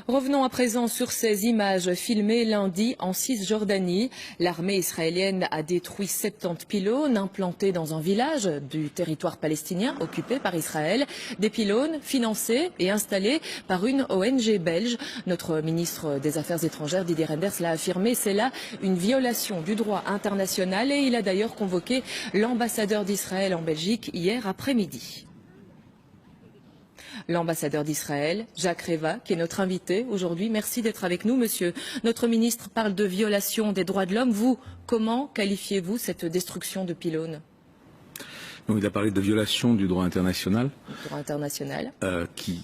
Revenons à présent sur ces images filmées lundi en Cisjordanie. L'armée israélienne a détruit 70 pylônes implantés dans un village du territoire palestinien occupé par Israël. Des pylônes financés et installés par une ONG belge. Notre ministre des Affaires étrangères, Didier Reynders, l'a affirmé. C'est là une violation du droit international et il a d'ailleurs convoqué l'ambassadeur d'Israël en Belgique hier après-midi. L'ambassadeur d'Israël, Jacques Reva, qui est notre invité aujourd'hui. Merci d'être avec nous, monsieur. Notre ministre parle de violation des droits de l'homme. Vous, comment qualifiez-vous cette destruction de pylônes? Donc, il a parlé de violation du droit international. Le droit international. Qui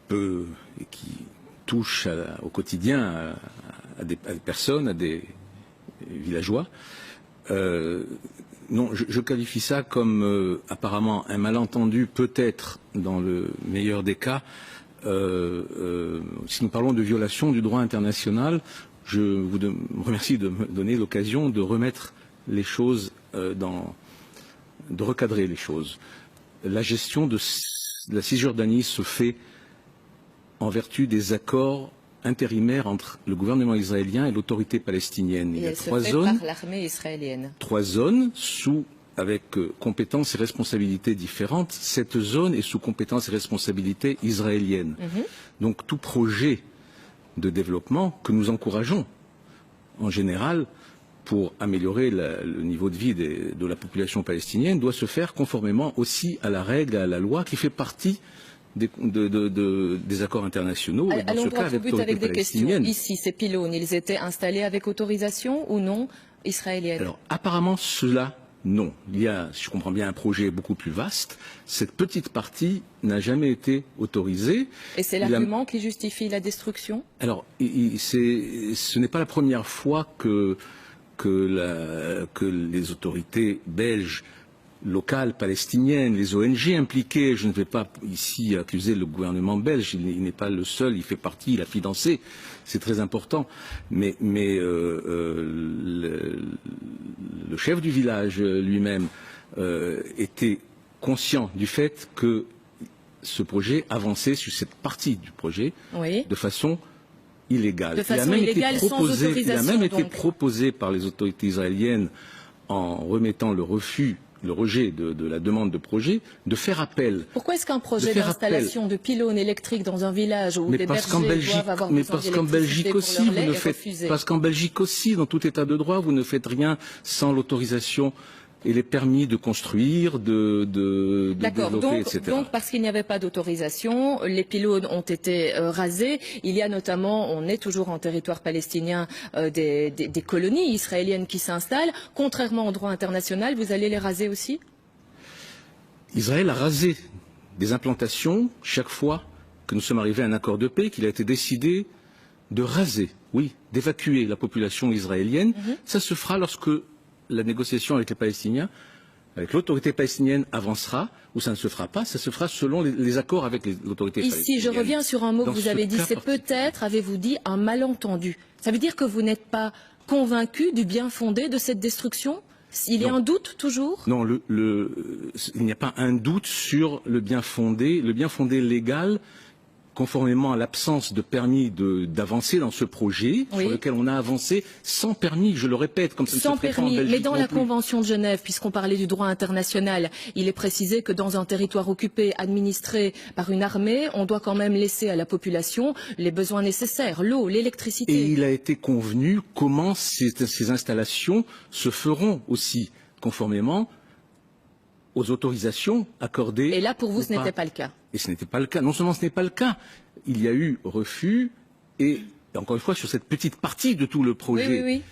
peut et qui touche au quotidien à des personnes, à des villageois. Non, je qualifie ça comme apparemment un malentendu, peut-être dans le meilleur des cas. Si nous parlons de violation du droit international, je vous remercie de me donner l'occasion de remettre les choses de recadrer les choses. La gestion de la Cisjordanie se fait en vertu des accords intérimaire entre le gouvernement israélien et l'autorité palestinienne. Il y a trois zones par l'armée israélienne. 3 zones avec compétences et responsabilités différentes. Cette zone est sous compétences et responsabilités israéliennes. Donc tout projet de développement que nous encourageons en général pour améliorer le niveau de vie de la population palestinienne doit se faire conformément aussi à la règle, à la loi qui fait partie des accords internationaux. Et dans ce cas, avec des questions. Ici, ces pylônes, ils étaient installés avec autorisation ou non israélienne? Alors, apparemment, cela, non. Il y a, si je comprends bien, un projet beaucoup plus vaste. Cette petite partie n'a jamais été autorisée. Et c'est l'argument qui justifie la destruction? Alors, ce n'est pas la première fois que les autorités belges locales, palestiniennes, les ONG impliquées. Je ne vais pas ici accuser le gouvernement belge, il n'est pas le seul, il fait partie, il a financé, c'est très important. Mais le chef du village lui-même était conscient du fait que ce projet avançait sur cette partie du projet de façon illégale. Il a même été proposé par les autorités israéliennes en remettant le rejet de la demande de projet, de faire appel. Pourquoi est-ce qu'un projet d'installation de pylônes électriques dans un village où des bergers doivent avoir besoin d'électricité pour leur lait est refusé? Parce qu'en Belgique aussi, dans tout état de droit, vous ne faites rien sans l'autorisation et les permis de construire, de développer, etc. Donc, parce qu'il n'y avait pas d'autorisation, les pylônes ont été rasés. Il y a notamment, on est toujours en territoire palestinien, des colonies israéliennes qui s'installent. Contrairement au droit international, vous allez les raser aussi? Israël a rasé des implantations chaque fois que nous sommes arrivés à un accord de paix, qu'il a été décidé de raser, d'évacuer la population israélienne. Ça se fera lorsque la négociation avec les Palestiniens, avec l'autorité palestinienne avancera, ou ça ne se fera pas, ça se fera selon les accords avec l'autorité palestinienne. Ici, je reviens sur un mot que vous avez dit, c'est peut-être, avez-vous dit, un malentendu. Ça veut dire que vous n'êtes pas convaincu du bien fondé de cette destruction? Il y a un doute toujours? Non, il n'y a pas un doute sur le bien fondé légal, conformément à l'absence de permis d'avancer dans ce projet, sur lequel on a avancé sans permis, je le répète, comme ça ne se ferait pas en Belgique. Mais dans la Convention de Genève, puisqu'on parlait du droit international, il est précisé que dans un territoire occupé, administré par une armée, on doit quand même laisser à la population les besoins nécessaires, l'eau, l'électricité. Et il a été convenu comment ces installations se feront aussi, conformément aux autorisations accordées. Et là, pour vous, ce n'était pas le cas. Et ce n'était pas le cas. Non seulement ce n'est pas le cas, il y a eu refus, et encore une fois, sur cette petite partie de tout le projet.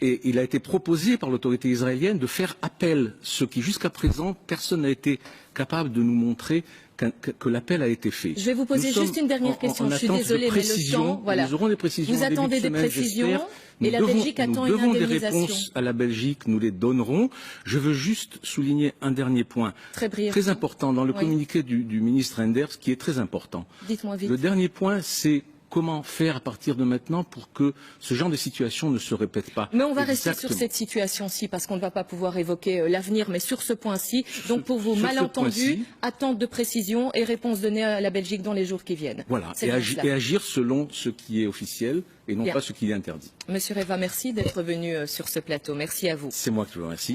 Et il a été proposé par l'autorité israélienne de faire appel, ce qui jusqu'à présent, personne n'a été capable de nous montrer que l'appel a été fait. Je vais vous poser juste une dernière question. Je suis désolée, mais le temps, voilà. Nous aurons des précisions. Vous attendez des précisions et la Belgique attend une indemnisation. Nous devons des réponses à la Belgique, nous les donnerons. Je veux juste souligner un dernier point très important dans le communiqué du ministre Reynders, qui est très important. Dites-moi vite. Le dernier point, c'est comment faire à partir de maintenant pour que ce genre de situation ne se répète pas. Mais on va rester sur cette situation-ci parce qu'on ne va pas pouvoir évoquer l'avenir, mais sur ce point-ci. Donc pour vous, malentendu, attente de précision et réponse donnée à la Belgique dans les jours qui viennent. Voilà, et agir selon ce qui est officiel et non pas ce qui est interdit. Monsieur Reva, merci d'être venu sur ce plateau. Merci à vous. C'est moi qui vous remercie.